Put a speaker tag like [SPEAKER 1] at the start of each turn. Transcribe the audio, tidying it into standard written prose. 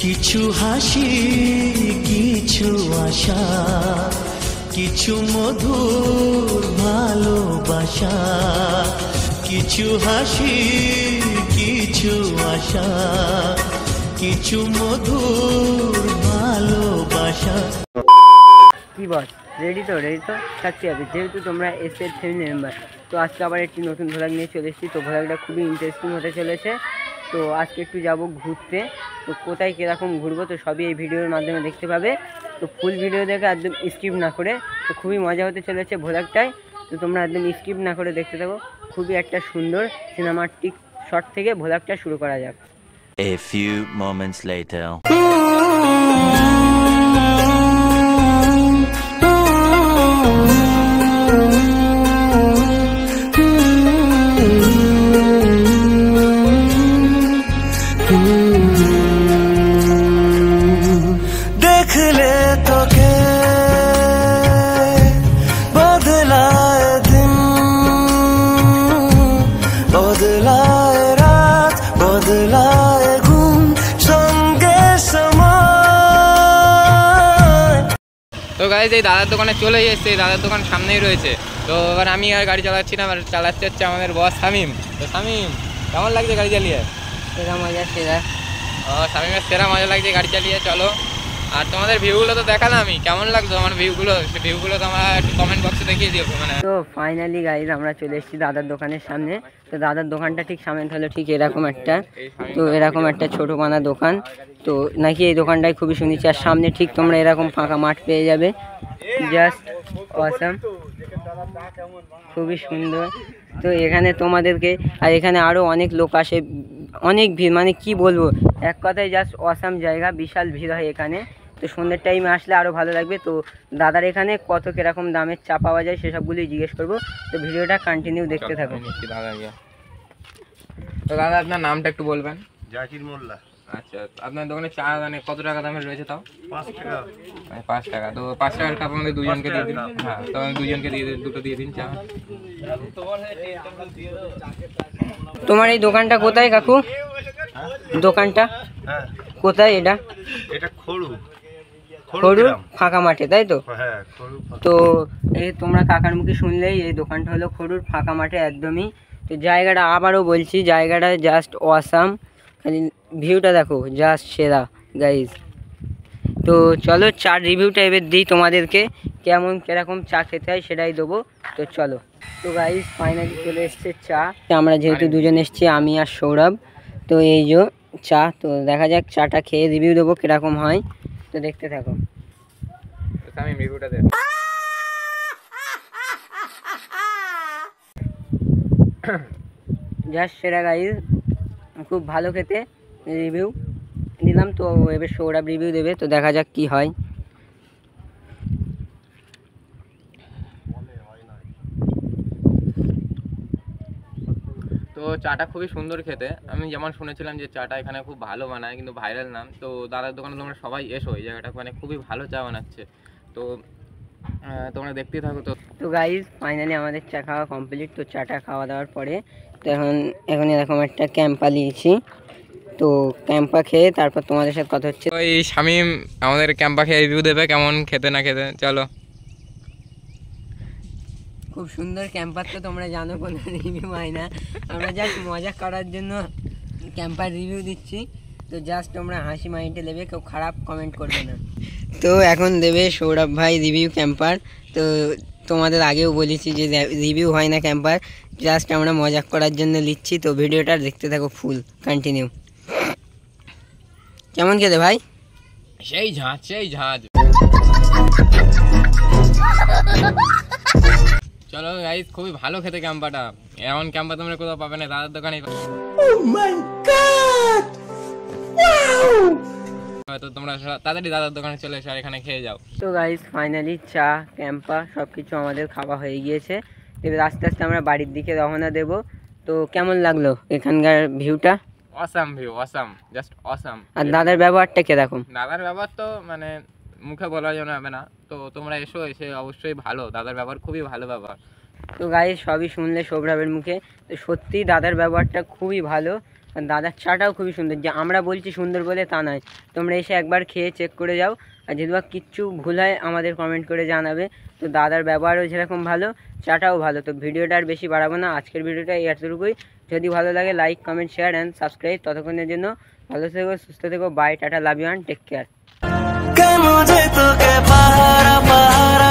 [SPEAKER 1] কিছু হাসি কিছু আশা কিছু মধুর ভালোবাসা কিছু হাসি কিছু আশা কিছু মধুর ভালোবাসা।
[SPEAKER 2] কি বস, রেডি তো থাকতে হবে, যেহেতু তোমরা এসের ফ্যামিলি মেম্বার। তো আজকে আবার একটি নতুন ভ্লগ নিয়ে চলে এসেছি। তো ভ্লগটা খুবই ইন্টারেস্টিং হতে চলেছে। তো আজকে একটু যাব ঘুরতে। তো কোথায় কীরকম ঘুরবো তো সবই এই ভিডিওর মাধ্যমে দেখতে পাবে। তো ফুল ভিডিও দেখে একদম স্কিপ না করে, তো খুবই মজা হতে চলেছে ভ্লগটায়। তো তোমরা একদম স্কিপ না করে দেখতে থাকো। খুবই একটা সুন্দর সিনেমাটিক শট থেকে ভ্লগটা শুরু করা যাক।
[SPEAKER 3] A few moments later.
[SPEAKER 1] देखले तो के बदलाए दिन बदलाए रात बदलाए घूम संगे समय।
[SPEAKER 4] তো গাইজ এই দাদার দোকানে চলে এসেছে, এই দাদার দোকান সামনেই রয়েছে। তো এবার আমি আর গাড়ি চালাচ্ছি না, এবার চালাচ্ছে হচ্ছে আমাদের বস শামিম। তো শামিম, কেমন লাগছে গাড়ি চালিয়ে?
[SPEAKER 2] সেরা মজা সেরা।
[SPEAKER 4] শামিমের সেরা মজা লাগছে গাড়ি চালিয়ে। চলো, আর তোমাদের ভিউগুলো তো দেখালাম আমি, কেমন লাগতো আমার ভিউগুলো? সেই ভিউগুলো তোমরা একটু কমেন্ট বক্সে দেখিয়ে দিও। মানে
[SPEAKER 2] তো ফাইনালি গাইজ আমরা চলে এসেছি দাদার দোকানের সামনে। তো দাদার দোকানটা ঠিক সামনে হলো ঠিক এরকম একটা, তো এরকম একটা ছোটো পানা দোকান। তো নাকি এই দোকানটাই খুবই শুনেছি। আর সামনে ঠিক তোমরা এরকম ফাঁকা মাঠ পেয়ে যাবে, জাস্ট অসাম, খুবই সুন্দর। তো এখানে তোমাদেরকে, আর এখানে আরও অনেক লোক আসে, অনেক ভিড়, মানে কি বলবো, এক কথায় জাস্ট অসাম জায়গা, বিশাল ভিড় হয় এখানে। তো সন্ধ্যের টাইমে আসলে আরও ভালো লাগবে। তো দাদার এখানে কত কীরকম দামের চা পাওয়া যায় সেসবগুলোই জিজ্ঞেস করবো। তো ভিডিওটা কন্টিনিউ দেখতে থাকুন।
[SPEAKER 4] তো দাদা আপনার নামটা একটু বলবেন?
[SPEAKER 5] জাকির মোল্লা।
[SPEAKER 4] আচ্ছা, আপনার দোকানে চা মানে কত টাকা দামের রয়েছে? তাও
[SPEAKER 5] 5 টাকা।
[SPEAKER 4] 5 টাকা। তো 5 টাকার কাপ আমাদের দুজনকে দিয়ে দিন। হ্যাঁ, তো আমাদের দুজনকে দিয়ে দিন, দুটো দিয়ে দিন চা।
[SPEAKER 2] তোমার এই দোকানটা কোথায় কাকু? দোকানটা
[SPEAKER 5] হ্যাঁ,
[SPEAKER 2] কোথায়? এটা খড়ুর ফাঁকা মাঠে, তাই তো?
[SPEAKER 5] হ্যাঁ, খড়ু।
[SPEAKER 2] তো এই তোমরা কাকার মুখে শুনলেই, এই দোকানটা হলো খড়ুর ফাঁকা মাঠে একদমই। তো জায়গাটা আবারও বলছি, জায়গাটা জাস্ট অসাম, খালি ভিউটা দেখো, জাস্ট সেরা গাইজ। তো চলো চার রিভিউটা এবার দিই তোমাদেরকে, কেমন কীরকম চা খেতে হয় সেটাই দেবো। তো চলো। তো গাইজ ফাইনালি চলে এসছে চা। আমরা যেহেতু দুজন এসছি, আমি আর সৌরভ, তো এই যে চা। তো দেখা যাক চাটা খেয়ে রিভিউ দেবো কীরকম হয়। তো দেখতে থাকো।
[SPEAKER 4] আমি রিভিউটা দেব।
[SPEAKER 2] জাস্ট সেরা গাইজ, খুব ভালো খেতে। রিভিউ দিলাম, তো এবার সৌরভ রিভিউ দেবে। তো দেখা যাক কি হয়।
[SPEAKER 4] তো চাটা খুবই সুন্দর খেতে। আমি যেমন শুনেছিলাম যে চাটা এখানে খুব ভালো বানায়, কিন্তু ভাইরাল নাম। তো দাদার দোকানে তোমরা সবাই এসো, এই জায়গাটা মানে খুবই ভালো চা বানাচ্ছে। তো তোমরা দেখতেই থাকো। তো
[SPEAKER 2] গাইজ ফাইনালি আমাদের চা খাওয়া কমপ্লিট। তো চাটা খাওয়া দাওয়ার পরে তো এখন এরকম একটা ক্যাম্পা নিয়েছি। তো ক্যাম্পা খেয়ে তারপর তোমাদের সাথে কথা হচ্ছে।
[SPEAKER 4] ওই শামিম আমাদের ক্যাম্পা খেয়ে রিভিউ দেবে কেমন খেতে না খেতে। চলো।
[SPEAKER 2] খুব সুন্দর ক্যাম্পার, তো তোমরা জানো কোনো রিভিউ হয় না, আমরা জাস্ট মজা করার জন্য ক্যাম্পার রিভিউ দিচ্ছি। তো জাস্ট তোমরা হাসি মাইন্ডে নেবে, কেউ খারাপ কমেন্ট করবে না। তো এখন দেবে সৌরভ ভাই রিভিউ ক্যাম্পার। তো তোমাদের আগেও বলেছি যে রিভিউ হয় না ক্যাম্পার, জাস্ট আমরা মজা করার জন্য নিচ্ছি। তো ভিডিওটা দেখতে থাকো ফুল কন্টিনিউ। কেমন খেতে ভাই?
[SPEAKER 4] সেই ঝাঁজ, সেই ঝাঁজ। চলো গাইস, খুবই ভালো খেতে ক্যাম্পাটা। এমন ক্যাম্পা তোমরা কোথাও পাবে না, দাদার দোকানে। তো তোমরা তাড়াতাড়ি দাদার দোকানে চলে এসো আর এখানে খেয়ে যাও।
[SPEAKER 2] তো গাইস ফাইনালি চা ক্যাম্পা সব কিছু আমাদের খাওয়া হয়ে গিয়েছে। এবার আস্তে আস্তে আমরা বাড়ির দিকে রওনা দেব। তো কেমন লাগলো এখানকার ভিউটা?
[SPEAKER 4] Awesome view, awesome, just awesome.
[SPEAKER 2] আর দাদার ব্যবহারটা কিরকম?
[SPEAKER 4] দাদার ব্যবহার তো মানে মুখে বলা যাবে না। তো তোমরা এসো, এসে অবশ্যই ভালো, দাদার ব্যবহার খুবই ভালো ব্যবহার।
[SPEAKER 2] তো গাইস সবই শুনলে সৌরভের মুখে। তো সত্যি দাদার ব্যবহারটা খুবই ভালো। আর দাদার চাটাও খুবই সুন্দর, যে আমরা বলছি সুন্দর বলে তা নয়, তোমরা এসে একবার খেয়ে চেক করে যাও। আর যদি বা কিচ্ছু ভুল হয় আমাদের কমেন্ট করে জানাবে। তো দাদার ব্যবহারও যেরকম ভালো, চাটাও ভালো। তো ভিডিওটা আর বেশি বাড়াবো না, আজকের ভিডিওটা এতটুকুই। যদি ভালো লাগে like comment share and subscribe. ততক্ষণের জন্য ভালো থেকো, সুস্থ থেকো, bye, tata, love you and take care.
[SPEAKER 1] কেন যে তোকে পাহারা পাহারা